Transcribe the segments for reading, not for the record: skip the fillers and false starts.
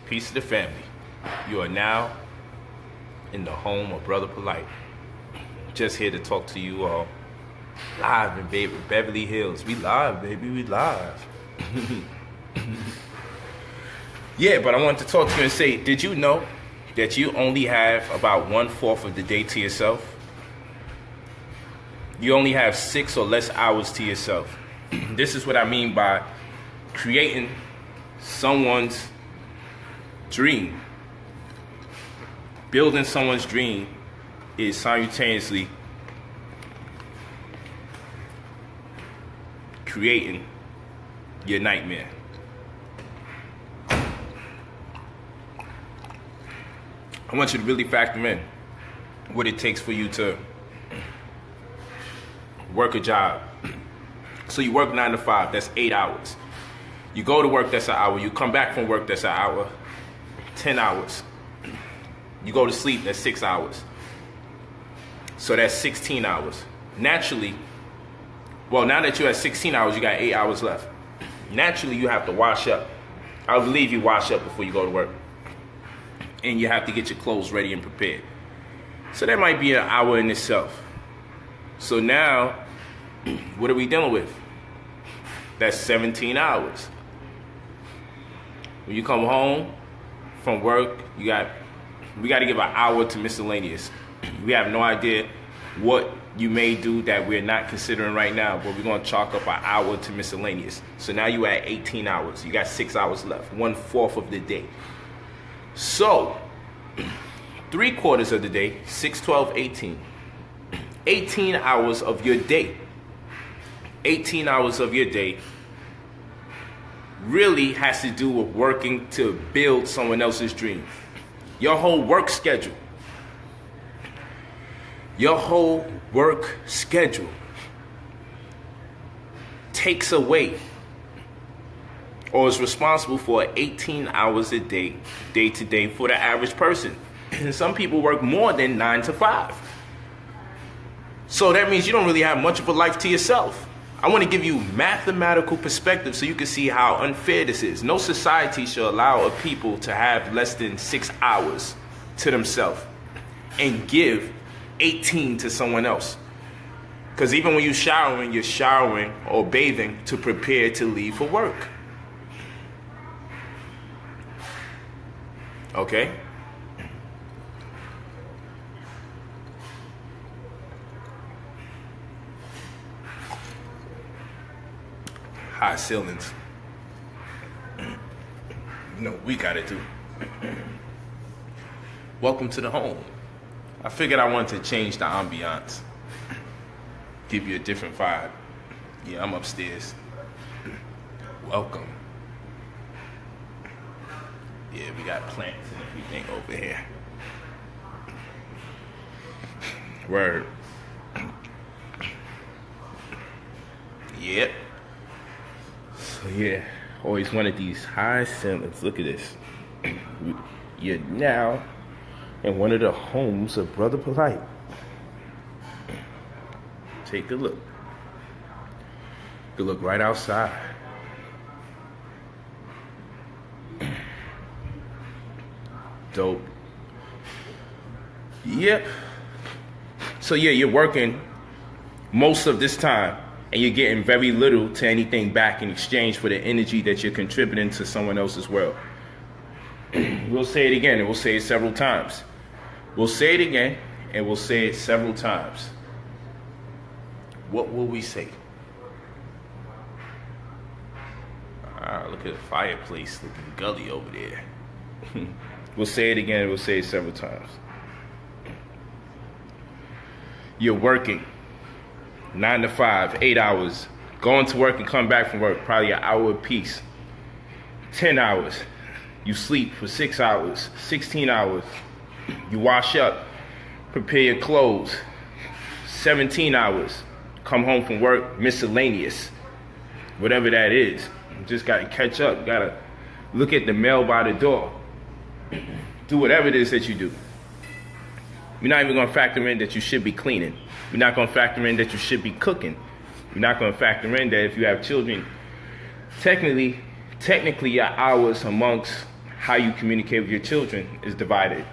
Peace to the family. You are now in the home of Brother Polight. Just here to talk to you all live in Beverly Hills. We live, baby, we live. Yeah, but I wanted to talk to you and say, did you know that you only have about 1/4 of the day to yourself? You only have 6 or less hours to yourself. This is what I mean by creating someone's dream. Building someone's dream is simultaneously creating your nightmare. I want you to really factor in what it takes for you to work a job. So you work 9 to 5, that's 8 hours. You go to work, that's an hour. You come back from work, that's an hour. 10 hours. You go to sleep, that's 6 hours. So that's 16 hours. Naturally, well, now that you're at 16 hours, you got 8 hours left. Naturally, you have to wash up. I believe you wash up before you go to work. And you have to get your clothes ready and prepared. So that might be an hour in itself. So now, what are we dealing with? That's 17 hours. When you come home from work, we got to give an hour to miscellaneous. We have no idea what you may do that we're not considering right now, but we're going to chalk up an hour to miscellaneous. So now you're at 18 hours. You got 6 hours left, 1/4 of the day. So, 3/4 of the day, 6, 12, 18. 18 hours of your day. 18 hours of your day really has to do with working to build someone else's dream. Your whole work schedule. Your whole work schedule takes away or is responsible for 18 hours a day, day to day for the average person. And some people work more than 9 to 5. So that means you don't really have much of a life to yourself. I want to give you mathematical perspective so you can see how unfair this is. No society should allow a people to have less than 6 hours to themselves and give 18 to someone else. Because even when you're showering or bathing to prepare to leave for work. Okay? High ceilings. You know what we gotta do. Welcome to the home. I figured I wanted to change the ambiance. Give you a different vibe. Yeah, I'm upstairs. Welcome. Yeah, we got plants and everything over here. Word. Yep. So yeah, always wanted these high ceilings. Look at this. You're now in one of the homes of Brother Polight. Take a look. You can look right outside. Dope. Yep. So yeah, you're working most of this time and you're getting very little to anything back in exchange for the energy that you're contributing to someone else's world. We'll say it again and we'll say it several times. We'll say it again and we'll say it several times. What will we say? Look at the fireplace looking gully over there. We'll say it again and we'll say it several times. You're working 9 to 5, 8 hours. Going to work and come back from work, probably an hour apiece. 10 hours. You sleep for 6 hours, 16 hours. You wash up, prepare your clothes. 17 hours. Come home from work, miscellaneous. Whatever that is. You just got to catch up. You got to look at the mail by the door. Do whatever it is that you do. You're not even going to factor in that you should be cleaning. You're not going to factor in that you should be cooking. You're not going to factor in that if you have children, technically your hours amongst how you communicate with your children is divided.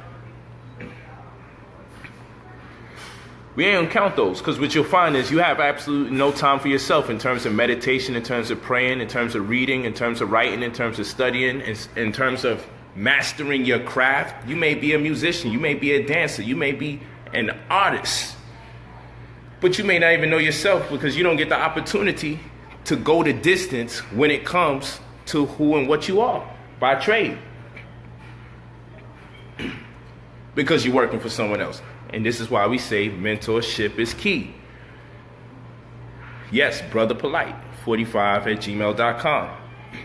We ain't gonna count those, because what you'll find is you have absolutely no time for yourself in terms of meditation, in terms of praying, in terms of reading, in terms of writing, in terms of studying, in terms of mastering your craft. You may be a musician, you may be a dancer, you may be an artist, but you may not even know yourself because you don't get the opportunity to go the distance when it comes to who and what you are by trade, because you're working for someone else. And this is why we say mentorship is key. Yes, brotherpolight45@gmail.com.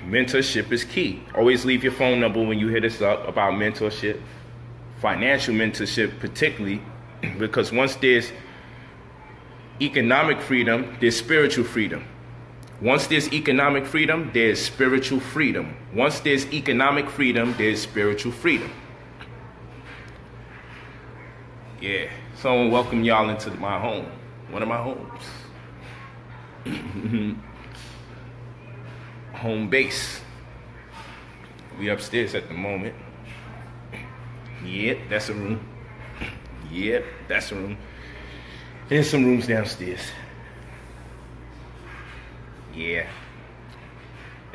Mentorship is key. Always leave your phone number when you hit us up about mentorship, financial mentorship particularly, because once there's economic freedom, there's spiritual freedom. Once there's economic freedom, there's spiritual freedom. Once there's economic freedom, there's spiritual freedom. Yeah, so I want to welcome y'all into my home, one of my homes. Home base. We upstairs at the moment. Yep, that's a room. Yep, that's a room. There's some rooms downstairs. Yeah.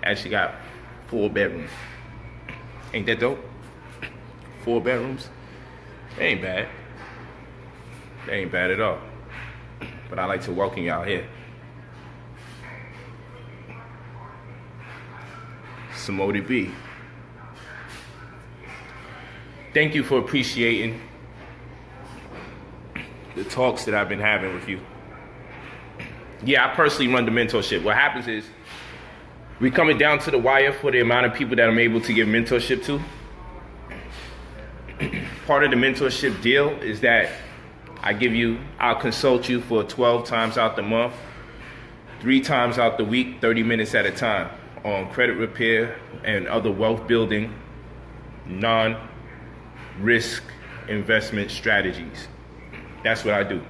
Actually got 4 bedrooms. Ain't that dope? 4 bedrooms? That ain't bad. That ain't bad at all. But I like to welcome y'all here. Some ODB. Thank you for appreciating the talks that I've been having with you. Yeah, I personally run the mentorship. What happens is we coming down to the wire for the amount of people that I'm able to give mentorship to. Part of the mentorship deal is that I'll consult you for 12 times out the month, 3 times out the week, 30 minutes at a time on credit repair and other wealth building, non-risk investment strategies. That's what I do.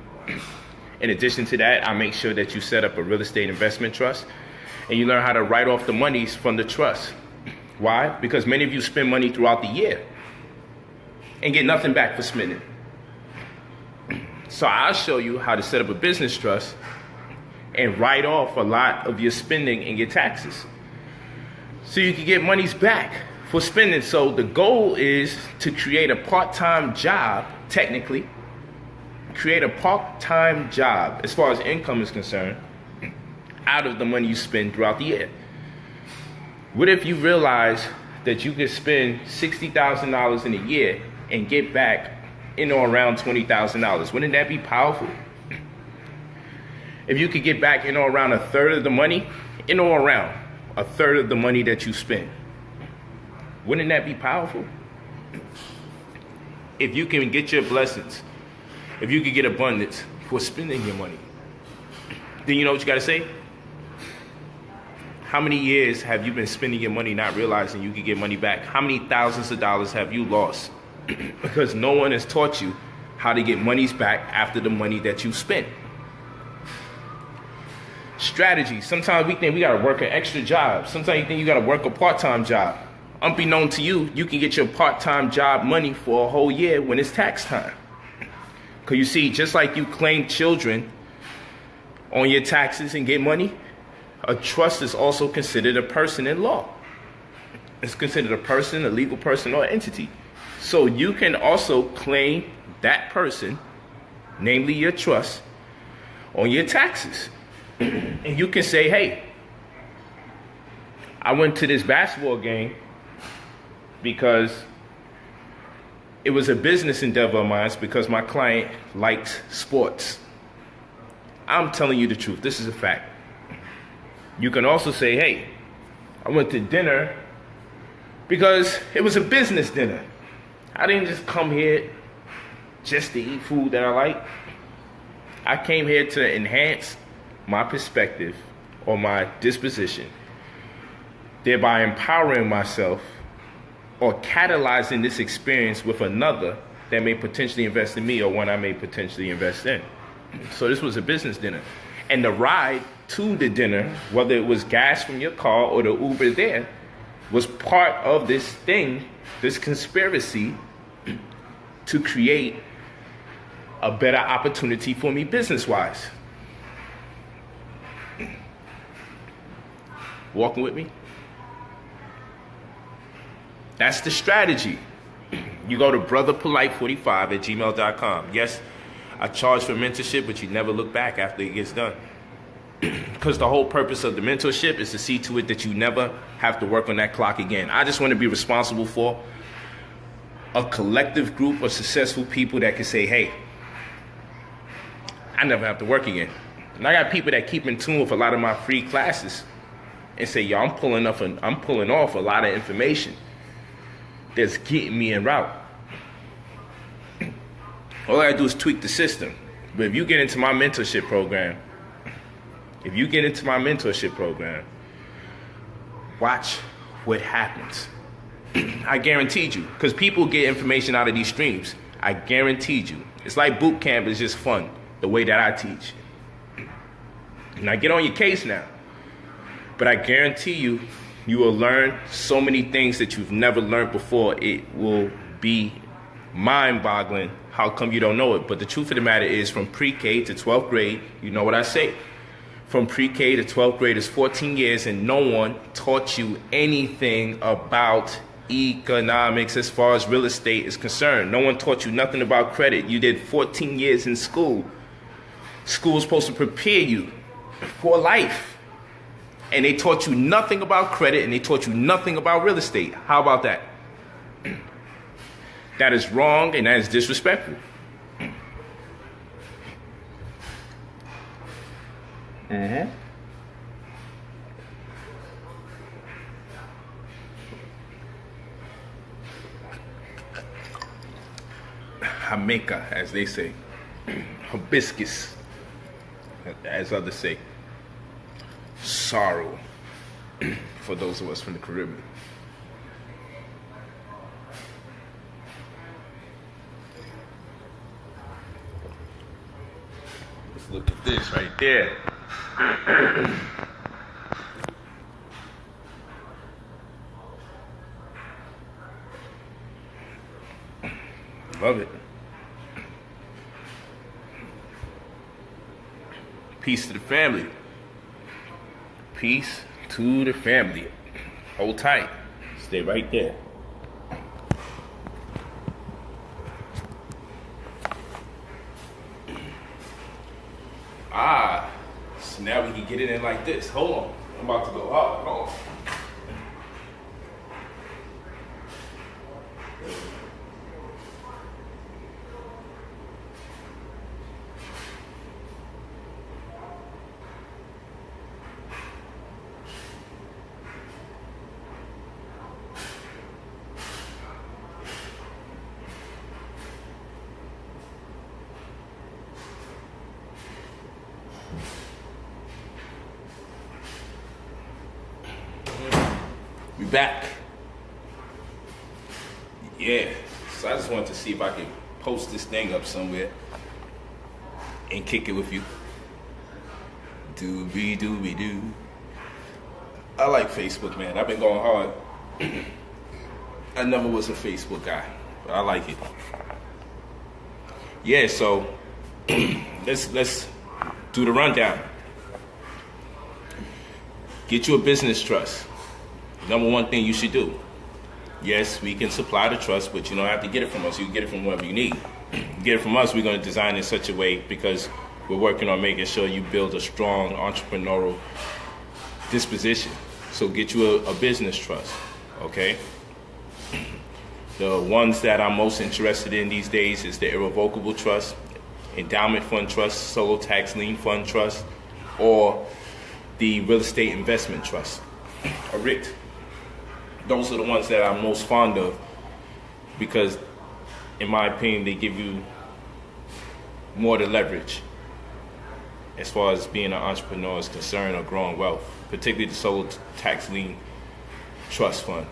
In addition to that, I make sure that you set up a real estate investment trust and you learn how to write off the monies from the trust. Why? Because many of you spend money throughout the year and get nothing back for spending. So I'll show you how to set up a business trust and write off a lot of your spending and your taxes, so you can get monies back for spending. So the goal is to create a part-time job, technically, create a part-time job as far as income is concerned, out of the money you spend throughout the year. What if you realize that you could spend $60,000 in a year and get back in or around $20,000? Wouldn't that be powerful? If you could get back in or around a third of the money, in or around a third of the money that you spend, wouldn't that be powerful? If you can get your blessings, if you can get abundance for spending your money, then you know what you got to say? How many years have you been spending your money not realizing you could get money back? How many thousands of dollars have you lost? Because no one has taught you how to get monies back after the money that you spent. Strategy. Sometimes we think we got to work an extra job. Sometimes you think you got to work a part-time job. Unbeknown to you, you can get your part-time job money for a whole year when it's tax time. Because you see, just like you claim children on your taxes and get money, a trust is also considered a person in law. It's considered a person, a legal person, or entity. So you can also claim that person, namely your trust, on your taxes. And you can say, hey, I went to this basketball game because it was a business endeavor of mine, because my client likes sports. I'm telling you the truth. This is a fact. You can also say, hey, I went to dinner because it was a business dinner. I didn't just come here just to eat food that I like. I came here to enhance my perspective or my disposition, thereby empowering myself or catalyzing this experience with another that may potentially invest in me or one I may potentially invest in. So this was a business dinner. And the ride to the dinner, whether it was gas from your car or the Uber there, was part of this thing this conspiracy to create a better opportunity for me business-wise. Walking with me? That's the strategy. You go to brotherpolight45@gmail.com. Yes, I charge for mentorship, but you never look back after it gets done. Because the whole purpose of the mentorship is to see to it that you never have to work on that clock again. I just want to be responsible for a collective group of successful people that can say, hey, I never have to work again. And I got people that keep in tune with a lot of my free classes and say, yo, I'm pulling off a lot of information that's getting me en route. All I gotta do is tweak the system. But if you get into my mentorship program, watch what happens. I guaranteed you, because people get information out of these streams. I guaranteed you. It's like boot camp is just fun, the way that I teach. Now get on your case now. But I guarantee you, you will learn so many things that you've never learned before. It will be mind-boggling. How come you don't know it? But the truth of the matter is, from pre-K to 12th grade, you know what I say. From pre-K to 12th grade is 14 years, and no one taught you anything about economics as far as real estate is concerned. No one taught you nothing about credit. You did 14 years in school. School is supposed to prepare you for life. And they taught you nothing about credit, and they taught you nothing about real estate. How about that? That is wrong, and that is disrespectful. Jamaica, as they say. Hibiscus, as others say. Sorrow, for those of us from the Caribbean. Let's look at this right there. Love it. Peace to the family. Peace to the family. Hold tight. Stay right there. So now we can get it in like this. Hold on. I'm about to go up. Hold on. We back. Yeah. So I just wanted to see if I could post this thing up somewhere and kick it with you. Doobie-doobie-doo. I like Facebook, man. I've been going hard. I never was a Facebook guy, but I like it. Yeah, so let's do the rundown. Get you a business trust. Number one thing you should do. Yes, we can supply the trust, but you don't have to get it from us. You can get it from whoever you need. Get it from us, we're going to design it in such a way, because we're working on making sure you build a strong entrepreneurial disposition. So get you a business trust, okay? The ones that I'm most interested in these days is the irrevocable trust, endowment fund trust, solo tax lien fund trust, or the real estate investment trust, or RIT. Those are the ones that I'm most fond of, because in my opinion they give you more to leverage as far as being an entrepreneur is concerned, or growing wealth, particularly the solo tax lien trust fund.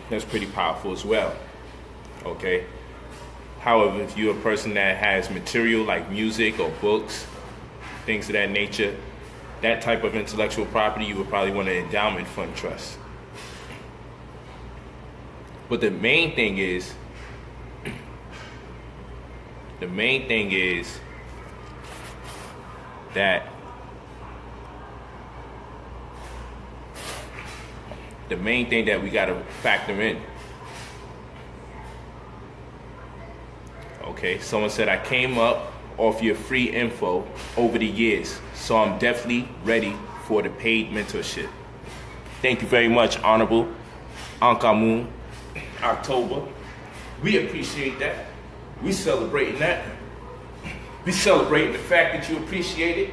That's pretty powerful as well, okay? However, if you're a person that has material like music or books, things of that nature, that type of intellectual property, you would probably want an endowment fund trust. But the main thing is that we got to factor in. Okay, someone said, I came up off your free info over the years, so I'm definitely ready for the paid mentorship. Thank you very much, Honorable Ankamun October. We appreciate that. We celebrating that. We celebrating the fact that you appreciate it.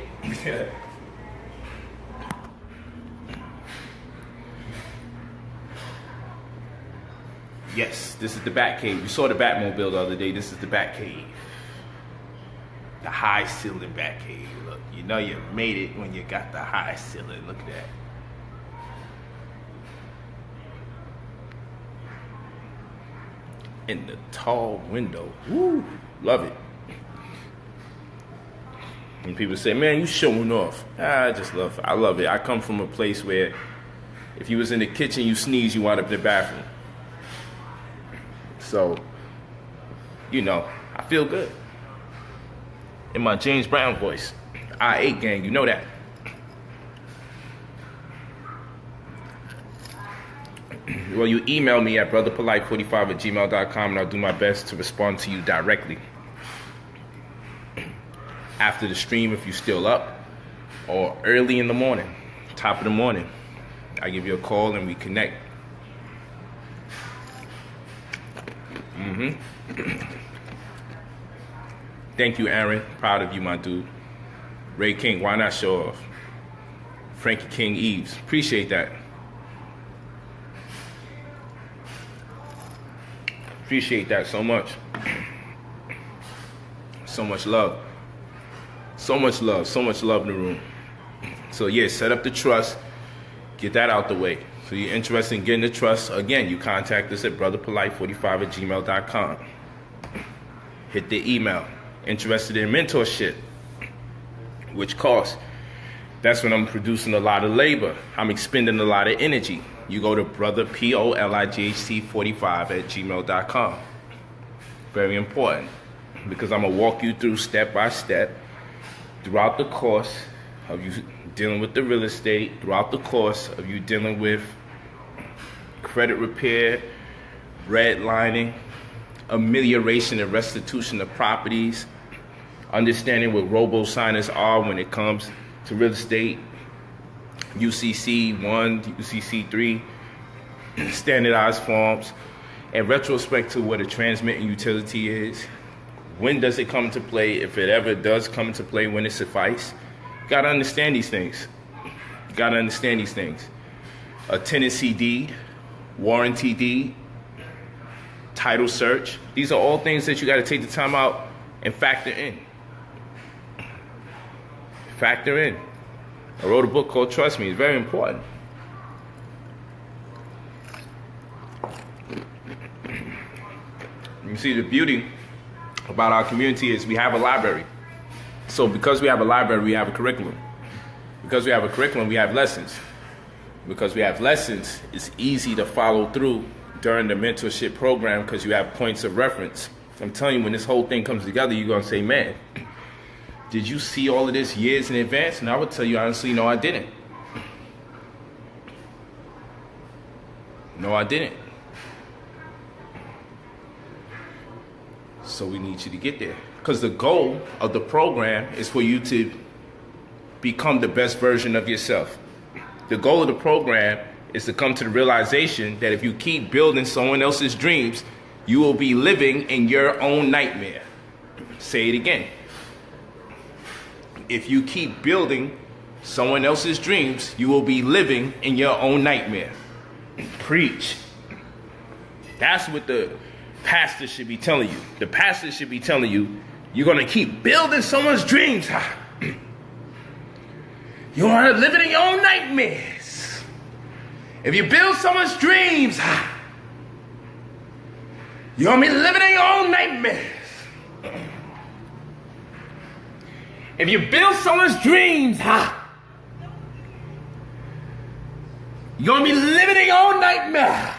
Yes, this is the Batcave. You saw the Batmobile the other day. This is the Batcave. The high ceiling Batcave. Look, you know you made it when you got the high ceiling. Look at that. In the tall window. Woo, love it. And people say, man, you showing off. I love it. I come from a place where if you was in the kitchen, you sneeze, you wind up in the bathroom. So, you know, I feel good. In my James Brown voice. I8 gang, you know that. Well, you email me at brotherpolight45@gmail.com and I'll do my best to respond to you directly. After the stream, if you're still up, or early in the morning, top of the morning, I give you a call and we connect. Thank you, Aaron. Proud of you, my dude. Ray King, why not show off? Frankie King Eves, appreciate that. Appreciate that so much. So much love. So much love. So much love in the room. So yeah, set up the trust. Get that out the way. So you're interested in getting the trust, again, you contact us at brotherpolight45@gmail.com. Hit the email. Interested in mentorship, which costs. That's when I'm producing a lot of labor. I'm expending a lot of energy. You go to brotherpolight45@gmail.com. Very important, because I'm going to walk you through step by step throughout the course of you dealing with the real estate, throughout the course of you dealing with credit repair, redlining, amelioration and restitution of properties, understanding what robo-signers are when it comes to real estate, UCC 1, UCC 3, standardized forms, and retrospect to what a transmitting utility is. When does it come into play? If it ever does come into play, when it suffice? You gotta understand these things. You gotta understand these things. A tenancy deed, warranty deed, title search. These are all things that you gotta take the time out and factor in. Factor in. I wrote a book called Trust Me. It's very important. You see, the beauty about our community is we have a library. So because we have a library, we have a curriculum. Because we have a curriculum, we have lessons. Because we have lessons, it's easy to follow through during the mentorship program because you have points of reference. I'm telling you, when this whole thing comes together, you're going to say, man, did you see all of this years in advance? And I would tell you honestly, no, I didn't. No, I didn't. So we need you to get there. Because the goal of the program is for you to become the best version of yourself. The goal of the program is to come to the realization that if you keep building someone else's dreams, you will be living in your own nightmare. Say it again. If you keep building someone else's dreams, you will be living in your own nightmare. Preach. That's what the pastor should be telling you. The pastor should be telling you, you're going to keep building someone's dreams. You want to live in your own nightmares. If you build someone's dreams, you're going to be living in your own nightmares. If you build someone's dreams, you're going to be living in your own nightmare.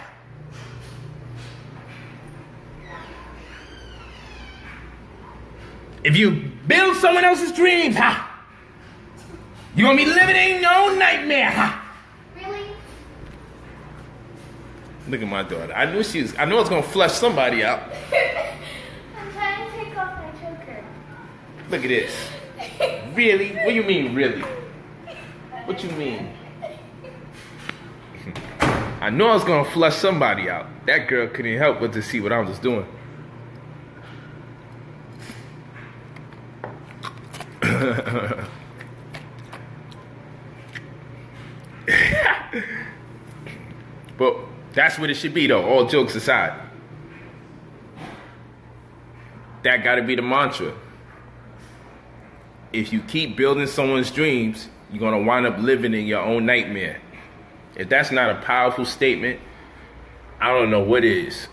If you build someone else's dreams, you're gonna be living in your own nightmare. Really? Look at my daughter. I knew I was gonna flush somebody out. I'm trying to take off my choker. Look at this. Really? What do you mean, really? What you mean? I know I was gonna flush somebody out. That girl couldn't help but to see what I was doing. But that's what it should be, though, all jokes aside. That gotta be the mantra. If you keep building someone's dreams, you're gonna wind up living in your own nightmare. If that's not a powerful statement, I don't know what is.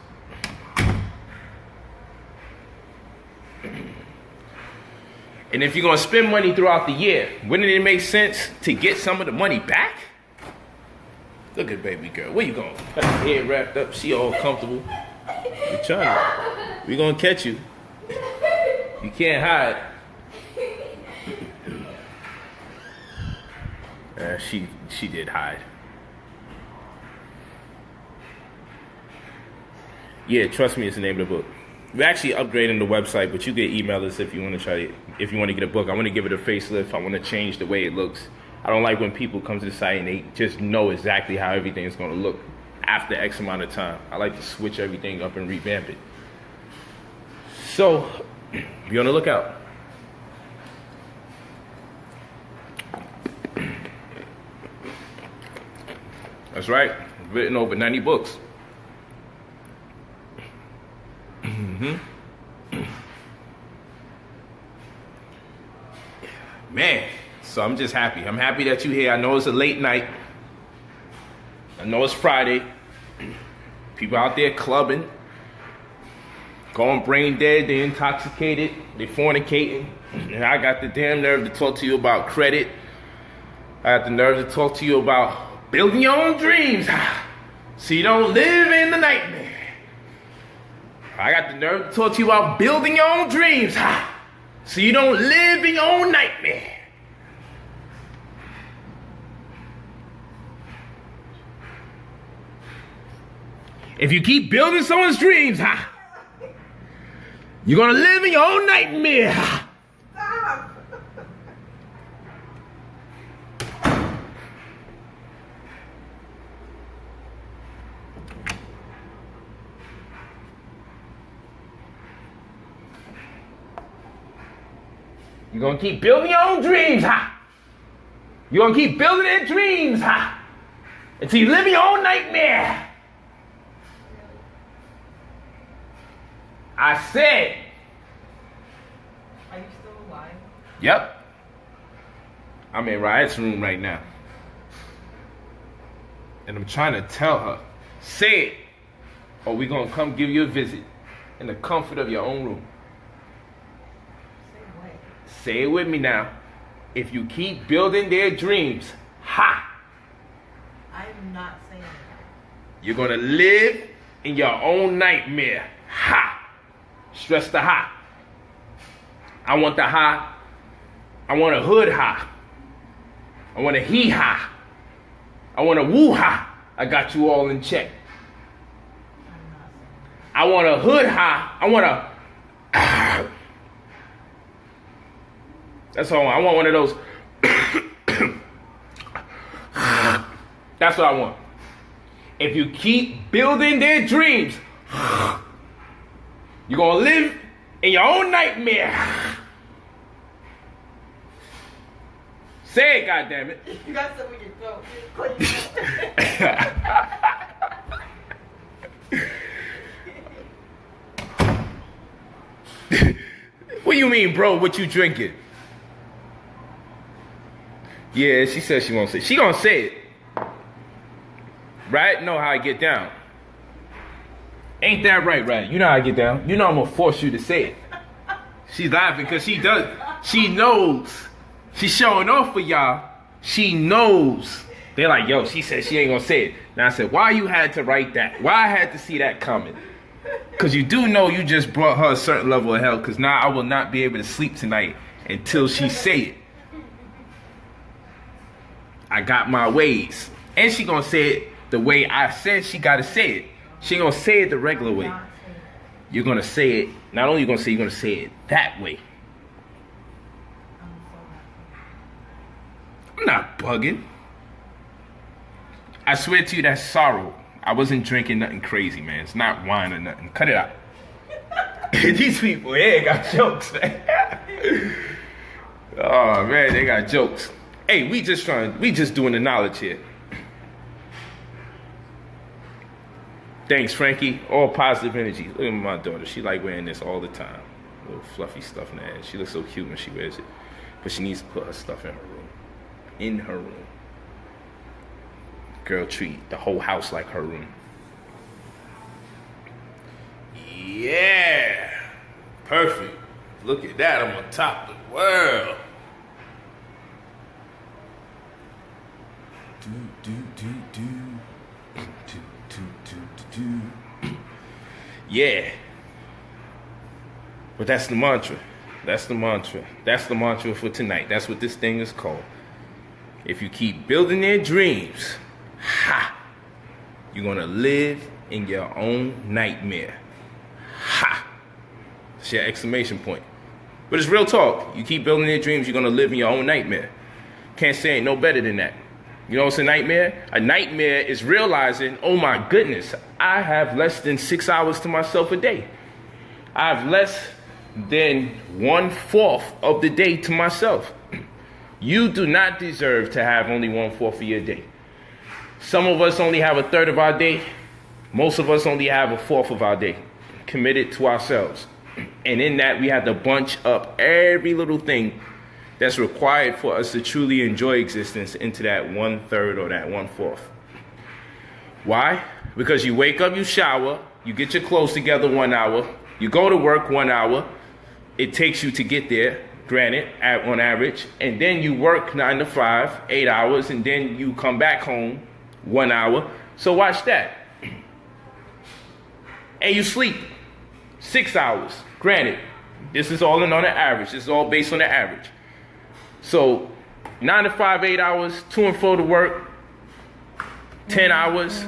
And if you're gonna spend money throughout the year, wouldn't it make sense to get some of the money back? Look at baby girl. Where you going? Got her head wrapped up. She all comfortable. We're trying. We're gonna catch you. You can't hide. She did hide. Yeah, trust me, it's the name of the book. We're actually upgrading the website, but you can email us if you want to try it. If you want to get a book, I want to give it a facelift. I want to change the way it looks. I don't like when people come to the site and they just know exactly how everything is going to look after X amount of time. I like to switch everything up and revamp it. So, be on the lookout. That's right. I've written over 90 books. Man, so I'm just happy. I'm happy that you're here. I know it's a late night. I know it's Friday. People out there clubbing, going brain dead, they intoxicated, they fornicating. And I got the damn nerve to talk to you about credit. I got the nerve to talk to you about building your own dreams so you don't live in the nightmare. I got the nerve to talk to you about building your own dreams so you don't live in your own nightmare. If you keep building someone's dreams, you're gonna live in your own nightmare. Stop. You're gonna keep building your own dreams, You're gonna keep building their dreams, until you live in your own nightmare. I said. Are you still alive? Yep. I'm in Riot's room right now. And I'm trying to tell her, say it, or we're gonna come give you a visit in the comfort of your own room. Say what? Say it with me now. If you keep building their dreams, I'm not saying that. you're gonna live in your own nightmare. Stress the ha. I want the ha. I want a hood ha. I want a hee ha. I want a woo ha. I got you all in check. I want a hood ha. I want a. That's all I want. I want one of those. That's what I want. If you keep building their dreams, you're gonna live in your own nightmare. Say it, goddammit. You got something in your throat. What do you mean, bro? What you drinking? Yeah, she said she won't say it. She gonna say it. Right? Know how I get down. Ain't that right, right? You know how I get down. You know I'm gonna force you to say it. She's laughing because she does. She knows. She's showing off for y'all. She knows. They're like, yo, she said she ain't gonna say it. Now I said, why you had to write that? Why I had to see that coming? Because you do know you just brought her a certain level of hell. Because now I will not be able to sleep tonight until she say it. I got my ways. And she gonna say it the way I said she gotta say it. She ain't gonna say it the regular way. You're gonna say it, not only you're gonna say it that way. I'm not bugging. I swear to you, that's sorrow. I wasn't drinking nothing crazy, man. It's not wine or nothing. Cut it out. These people here got jokes, man. Oh man, they got jokes. Hey, we just doing the knowledge here. Thanks, Frankie. All positive energy. Look at my daughter. She like wearing this all the time. Little fluffy stuff in her head. She looks so cute when she wears it. But she needs to put her stuff in her room. In her room. Girl treat the whole house like her room. Yeah. Perfect. Look at that. I'm on top of the world. Yeah. But that's the mantra. That's the mantra. That's the mantra for tonight. That's what this thing is called. If you keep building their dreams, you're gonna live in your own nightmare. It's your exclamation point. But it's real talk. You keep building their dreams, you're gonna live in your own nightmare. Can't say it no better than that. You know what's a nightmare? A nightmare is realizing, oh my goodness, I have less than 6 hours to myself a day. I have less than 1/4 of the day to myself. You do not deserve to have only 1/4 of your day. Some of us only have 1/3 of our day. Most of us only have 1/4 of our day committed to ourselves. And in that, we have to bunch up every little thing that's required for us to truly enjoy existence into that 1/3 or that 1/4. Why? Because you wake up, you shower, you get your clothes together 1 hour, you go to work 1 hour, it takes you to get there, granted, on average, and then you work 9 to 5, 8 hours, and then you come back home 1 hour. So watch that. And you sleep 6 hours. Granted, this is all on the average. This is all based on the average. So 9 to 5, 8 hours, to and fro to work, 10 hours.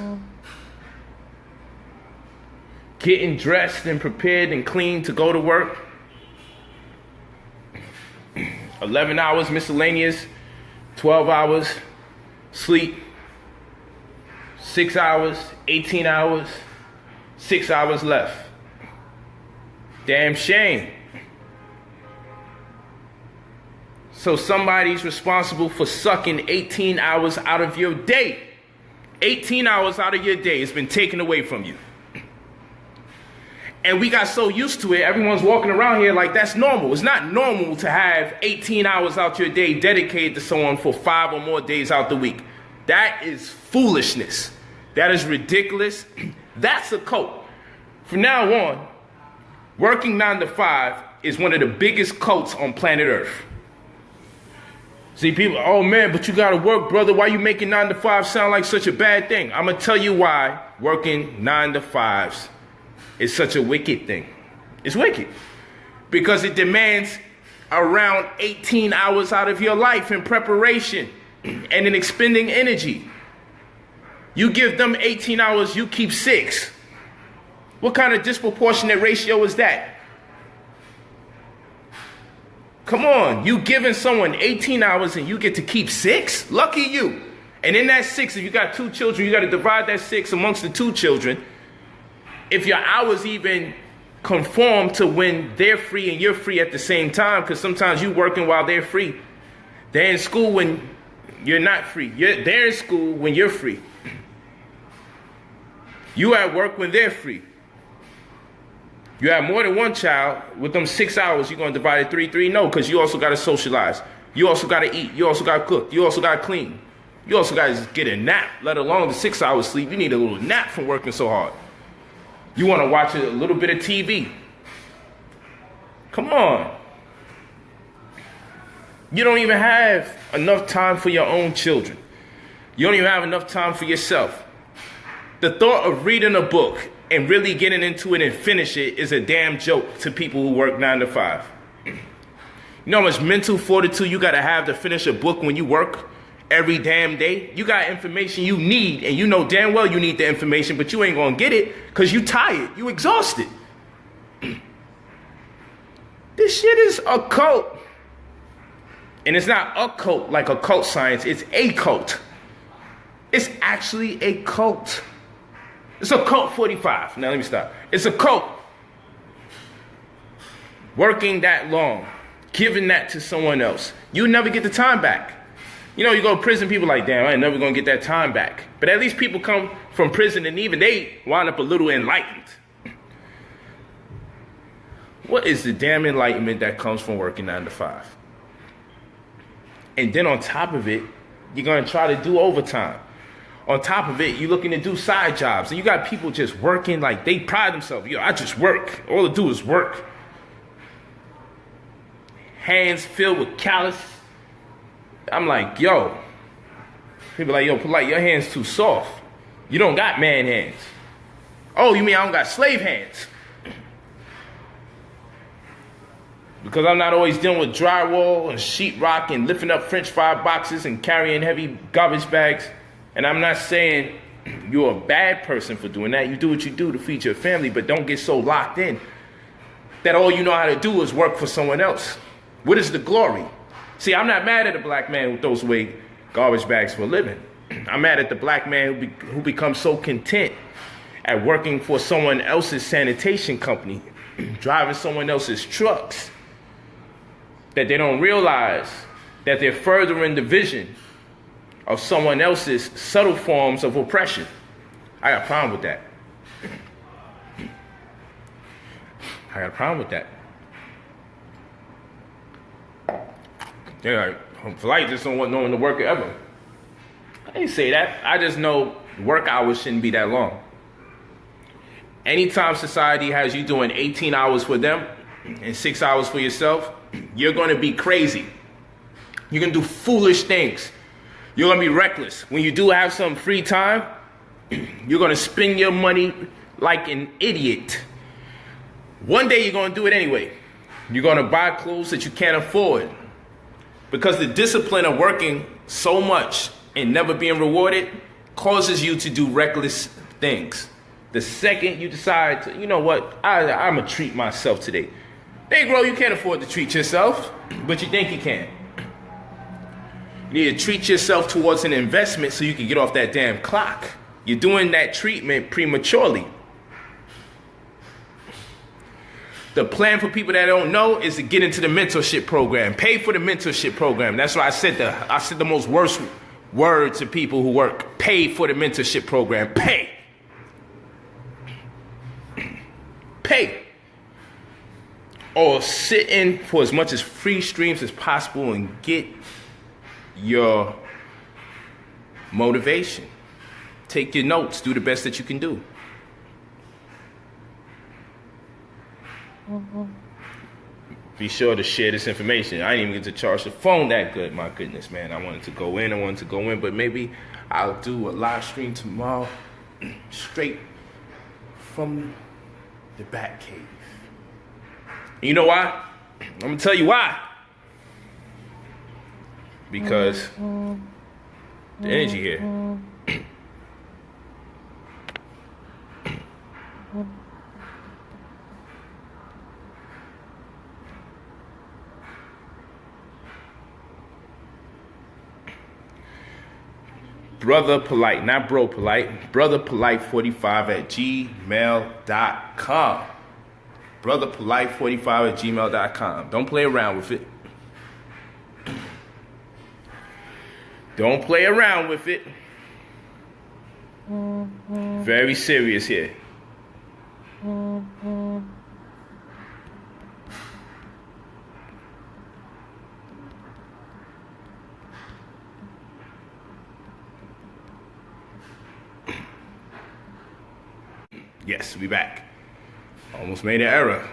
Getting dressed and prepared and clean to go to work. 11 hours miscellaneous, 12 hours sleep, 6 hours, 18 hours, 6 hours left. Damn shame. So somebody's responsible for sucking 18 hours out of your day. 18 hours out of your day has been taken away from you. And we got so used to it, everyone's walking around here like that's normal. It's not normal to have 18 hours out your day dedicated to someone for 5 or more days out the week. That is foolishness. That is ridiculous. That's a cult. From now on, working 9 to 5 is one of the biggest cults on planet Earth. See, people, oh man, but you gotta work, brother. Why you making 9 to 5 sound like such a bad thing? I'm gonna tell you why working 9 to 5s is such a wicked thing. It's wicked. Because it demands around 18 hours out of your life in preparation and in expending energy. You give them 18 hours, you keep 6. What kind of disproportionate ratio is that? Come on, you giving someone 18 hours and you get to keep 6? Lucky you. And in that 6, if you got 2 children, you got to divide that 6 amongst the 2 children. If your hours even conform to when they're free and you're free at the same time, because sometimes you're working while they're free. They're in school when you're not free. They're in school when you're free. You at work when they're free. You have more than one child, with them 6 hours, you're going to divide it 3-3? No, because you also got to socialize. You also got to eat. You also got to cook. You also got to clean. You also got to get a nap, let alone the 6 hours sleep. You need a little nap from working so hard. You want to watch a little bit of TV. Come on. You don't even have enough time for your own children. You don't even have enough time for yourself. The thought of reading a book and really getting into it and finish it is a damn joke to people who work 9 to 5. You know how much mental fortitude you got to have to finish a book when you work every damn day? You got information you need, and you know damn well you need the information, but you ain't gonna get it because you tired, you exhausted. This shit is a cult. And it's not a cult like a cult science, it's a cult. It's actually a cult. It's a cult 45. Now let me stop. It's a cult. Working that long, giving that to someone else. You never get the time back. You know, you go to prison, people like, damn, I ain't never gonna get that time back. But at least people come from prison and even they wind up a little enlightened. What is the damn enlightenment that comes from working 9 to 5? And then on top of it, you're gonna try to do overtime. On top of it, you're looking to do side jobs. And you got people just working like they pride themselves. Yo, I just work. All I do is work. Hands filled with callus. I'm like, yo. People like, yo, Polight, your hands too soft. You don't got man hands. Oh, you mean I don't got slave hands? Because I'm not always dealing with drywall and sheetrock and lifting up French fry boxes and carrying heavy garbage bags. And I'm not saying you're a bad person for doing that. You do what you do to feed your family, but don't get so locked in that all you know how to do is work for someone else. What is the glory? See, I'm not mad at a black man who throws away garbage bags for a living. I'm mad at the black man who becomes so content at working for someone else's sanitation company, driving someone else's trucks, that they don't realize that they're furthering the vision of someone else's subtle forms of oppression. I got a problem with that. I got a problem with that. They're like, Polight just don't want no one to work ever. I didn't say that. I just know work hours shouldn't be that long. Anytime society has you doing 18 hours for them and 6 hours for yourself, you're going to be crazy. You're going to do foolish things. You're going to be reckless. When you do have some free time, you're going to spend your money like an idiot. One day you're going to do it anyway. You're going to buy clothes that you can't afford. Because the discipline of working so much and never being rewarded causes you to do reckless things. The second you decide to, you know what, I'm going to treat myself today. Negro, you can't afford to treat yourself, but you think you can. You need to treat yourself towards an investment so you can get off that damn clock. You're doing that treatment prematurely. The plan for people that don't know is to get into the mentorship program. Pay for the mentorship program. That's why I said the most worst word to people who work. Pay for the mentorship program. Pay. Pay. Or sit in for as much as free streams as possible and get your motivation. Take your notes. Do the best that you can do. Be sure to share this information. I didn't even get to charge the phone that good. My goodness, man. I wanted to go in, but maybe I'll do a live stream tomorrow straight from the Bat Cave. You know why? I'm going to tell you why. Because the energy here. Brother Polight, not Bro Polight. brotherpolight45@gmail.com. brotherpolight45@gmail.com. Don't play around with it. Don't play around with it. Very serious here. Yes, we back. Almost made an error.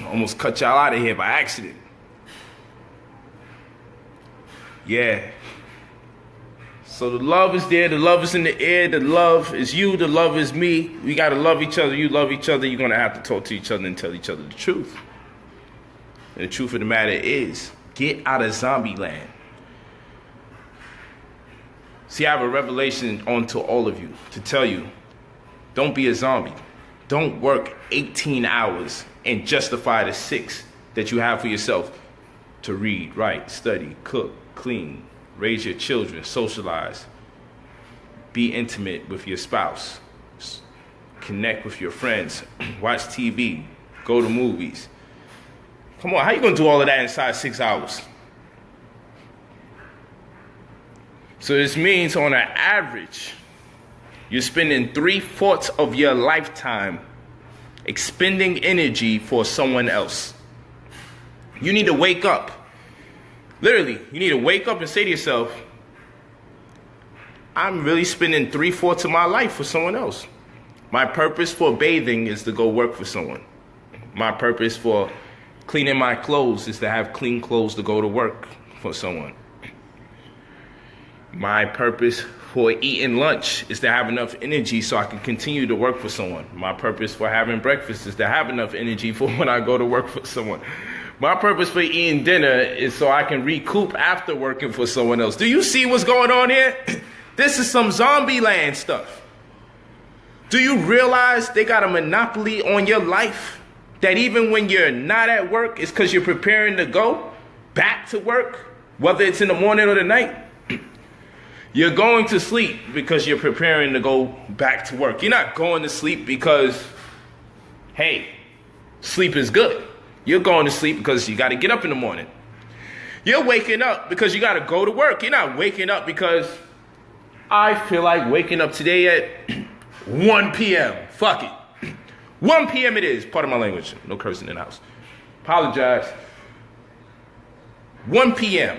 Almost cut y'all out of here by accident. Yeah. So the love is there, the love is in the air, the love is you, the love is me. We gotta love each other, you love each other, you're gonna have to talk to each other and tell each other the truth. And the truth of the matter is, get out of zombie land. See, I have a revelation onto all of you to tell you, don't be a zombie. Don't work 18 hours and justify the 6 that you have for yourself to read, write, study, cook, clean, raise your children, socialize, be intimate with your spouse, connect with your friends, watch TV, go to movies. Come on, how you gonna do all of that inside 6 hours? So this means on an average, you're spending 3/4 of your lifetime expending energy for someone else. You need to wake up. Literally, you need to wake up and say to yourself, I'm really spending 3/4 of my life for someone else. My purpose for bathing is to go work for someone. My purpose for cleaning my clothes is to have clean clothes to go to work for someone. My purpose for eating lunch is to have enough energy so I can continue to work for someone. My purpose for having breakfast is to have enough energy for when I go to work for someone. My purpose for eating dinner is so I can recoup after working for someone else. Do you see what's going on here? This is some zombie land stuff. Do you realize they got a monopoly on your life? That even when you're not at work, it's because you're preparing to go back to work, whether it's in the morning or the night. You're going to sleep because you're preparing to go back to work. You're not going to sleep because, hey, sleep is good. You're going to sleep because you got to get up in the morning. You're waking up because you got to go to work. You're not waking up because I feel like waking up today at 1 p.m. Fuck it. 1 p.m. it is. Part of my language. No cursing in the house. Apologize. 1 p.m.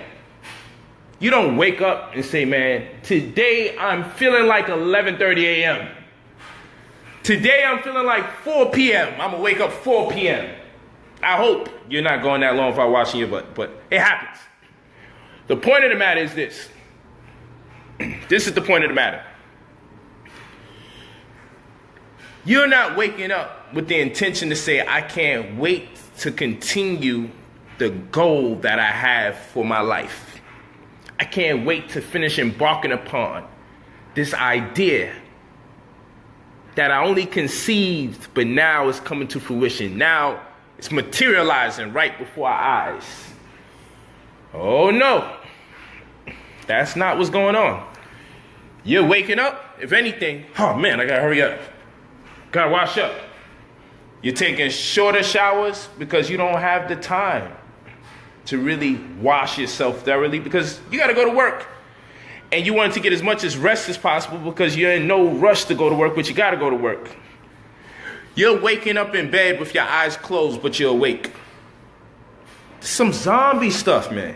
You don't wake up and say, man, today I'm feeling like 11:30 a.m. Today I'm feeling like 4 p.m. I'm going to wake up 4 p.m. I hope you're not going that long without washing your butt, but it happens. The point of the matter is this. This is the point of the matter. You're not waking up with the intention to say, I can't wait to continue the goal that I have for my life. I can't wait to finish embarking upon this idea that I only conceived, but now it's coming to fruition. Now it's materializing right before our eyes. Oh no, that's not what's going on. You're waking up, if anything, oh man, I gotta hurry up. Gotta wash up. You're taking shorter showers because you don't have the time to really wash yourself thoroughly because you got to go to work. And you want to get as much as rest as possible because you're in no rush to go to work, but you got to go to work. You're waking up in bed with your eyes closed, but you're awake. Some zombie stuff, man.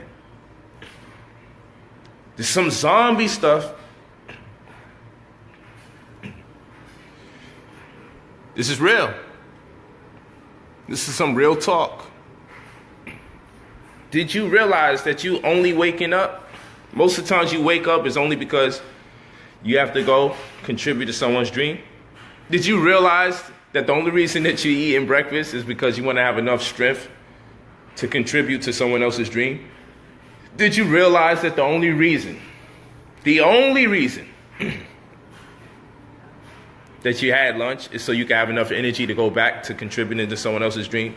There's some zombie stuff. This is real. This is some real talk. Did you realize that you only waking up? Most of the times you wake up is only because you have to go contribute to someone's dream. Did you realize that the only reason that you're eating breakfast is because you want to have enough strength to contribute to someone else's dream? Did you realize that the only reason that you had lunch is so you can have enough energy to go back to contributing to someone else's dream?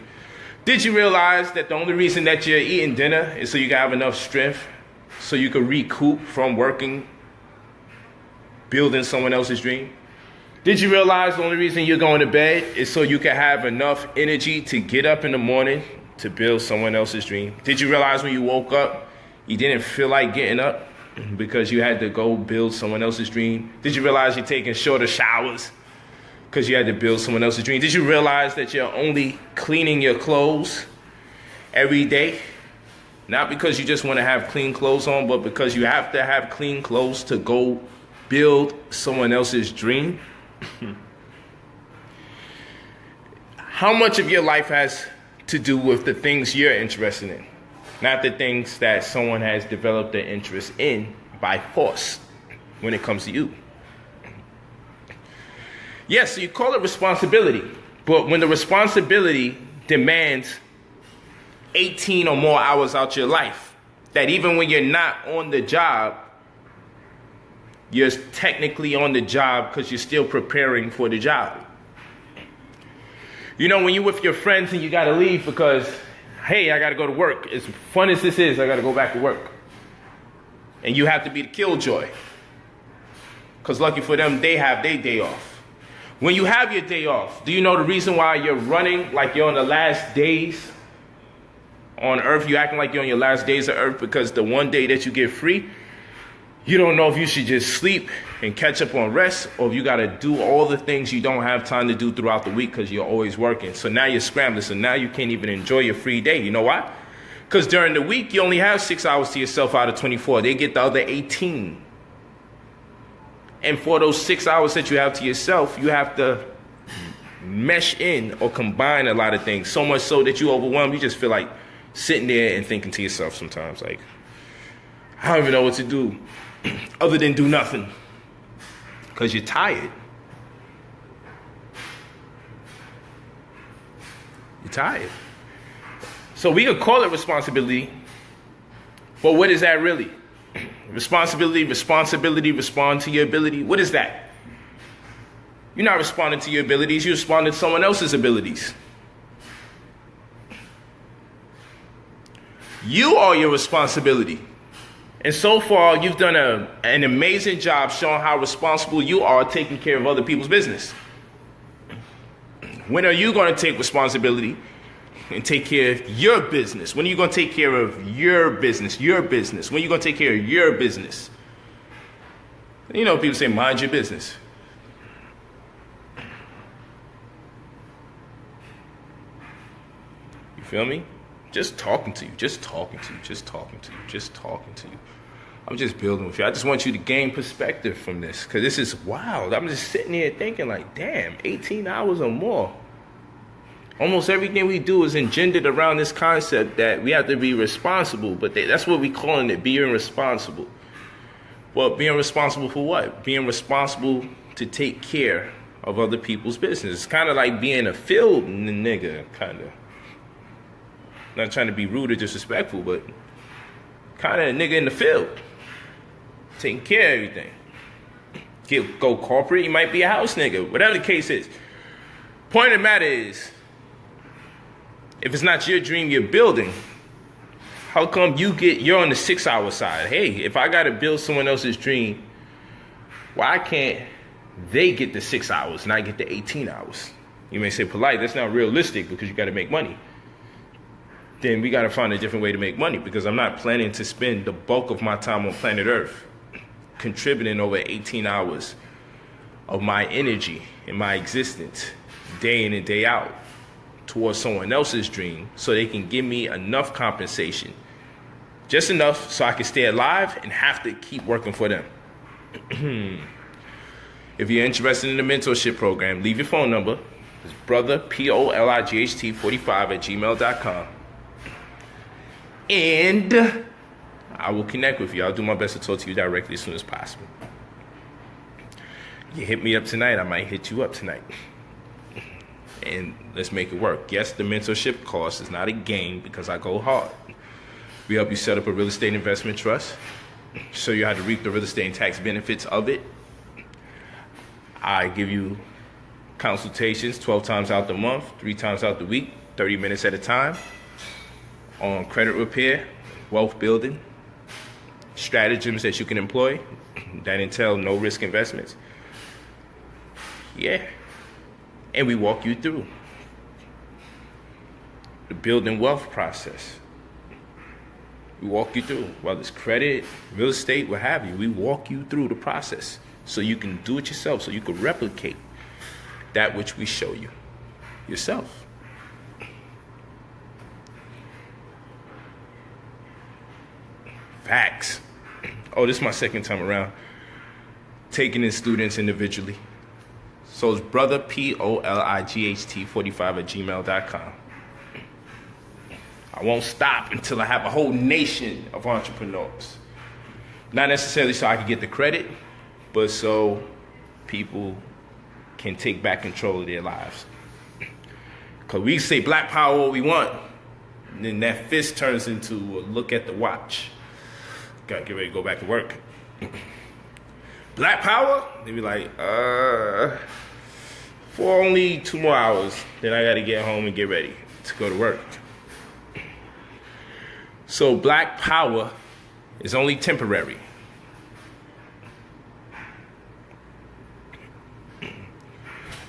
Did you realize that the only reason that you're eating dinner is so you can have enough strength so you can recoup from working, building someone else's dream? Did you realize the only reason you're going to bed is so you can have enough energy to get up in the morning to build someone else's dream? Did you realize when you woke up, you didn't feel like getting up because you had to go build someone else's dream? Did you realize you're taking shorter showers because you had to build someone else's dream? Did you realize that you're only cleaning your clothes every day? Not because you just want to have clean clothes on, but because you have to have clean clothes to go build someone else's dream? How much of your life has to do with the things you're interested in, not the things that someone has developed their interest in by force? when it comes to you. Yes, so you call it responsibility, but when the responsibility demands 18 or more hours out your life, that even when you're not on the job, you're technically on the job because you're still preparing for the job. You know, when you're with your friends and you got to leave because, hey, I got to go to work. As fun as this is, I got to go back to work. And you have to be the killjoy. Because lucky for them, they have their day off. When you have your day off, do you know the reason why you're running like you're on the last days on earth? You're acting like you're on your last days of earth because the one day that you get free, you don't know if you should just sleep and catch up on rest, or if you got to do all the things you don't have time to do throughout the week because you're always working. So now you're scrambling. So now you can't even enjoy your free day. You know why? Because during the week, you only have 6 hours to yourself out of 24. They get the other 18. And for those 6 hours that you have to yourself, you have to mesh in or combine a lot of things. So much so that you overwhelmed. You just feel like sitting there and thinking to yourself sometimes, like, I don't even know what to do other than do nothing. Because you're tired. You're tired. So we could call it responsibility, but what is that really? Responsibility, respond to your ability. What is that? You're not responding to your abilities, you're responding to someone else's abilities. You are your responsibility. And so far, you've done an amazing job showing how responsible you are taking care of other people's business. When are you going to take responsibility and take care of your business? When are you going to take care of your business? When are you going to take care of your business? You know, people say, mind your business. You feel me? Just talking to you. I'm just building with you. I just want you to gain perspective from this, because this is wild. I'm just sitting here thinking like, damn, 18 hours or more. Almost everything we do is engendered around this concept that we have to be responsible, but that's what we're calling it, being responsible. Well, being responsible for what? Being responsible to take care of other people's business. It's kind of like being a field nigga, kind of. Not trying to be rude or disrespectful, but kind of a nigga in the field. Taking care of everything. Go corporate, you might be a house nigga. Whatever the case is. Point of the matter is, if it's not your dream you're building, how come you're on the 6 hour side? Hey, if I got to build someone else's dream, why can't they get the 6 hours and I get the 18 hours? You may say, Polight, that's not realistic because you got to make money. Then we got to find a different way to make money, because I'm not planning to spend the bulk of my time on planet Earth contributing over 18 hours of my energy and my existence day in and day out towards someone else's dream so they can give me enough compensation, just enough so I can stay alive and have to keep working for them. If you're interested in the mentorship program, leave your phone number. It's brotherpolight45@gmail.com. And I will connect with you. I'll do my best to talk to you directly as soon as possible. You hit me up tonight, I might hit you up tonight. And let's make it work. Yes, the mentorship cost is not a game because I go hard. We help you set up a real estate investment trust, show you how to reap the real estate and tax benefits of it. I give you consultations 12 times out the month, 3 times out the week, 30 minutes at a time, on credit repair, wealth building, stratagems that you can employ that entail no risk investments. Yeah. And we walk you through the building wealth process. We walk you through, whether it's credit, real estate, what have you. We walk you through the process so you can do it yourself, so you can replicate that which we show you yourself. Facts. Oh, this is my second time around taking in students individually. So it's brotherpolight45@gmail.com. I won't stop until I have a whole nation of entrepreneurs. Not necessarily so I can get the credit, but so people can take back control of their lives. Because we say black power what we want, and then that fist turns into a look at the watch. Gotta get ready to go back to work. Black power? They be like, for only 2 more hours, then I gotta get home and get ready to go to work. So black power is only temporary.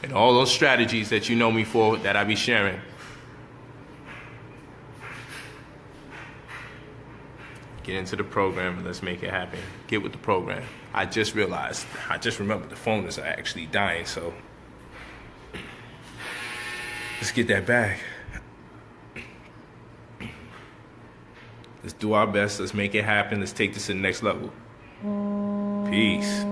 And all those strategies that you know me for, that I be sharing, get into the program and let's make it happen. Get with the program. I just remembered the phone is actually dying, so let's get that bag. Let's do our best. Let's make it happen. Let's take this to the next level. Peace.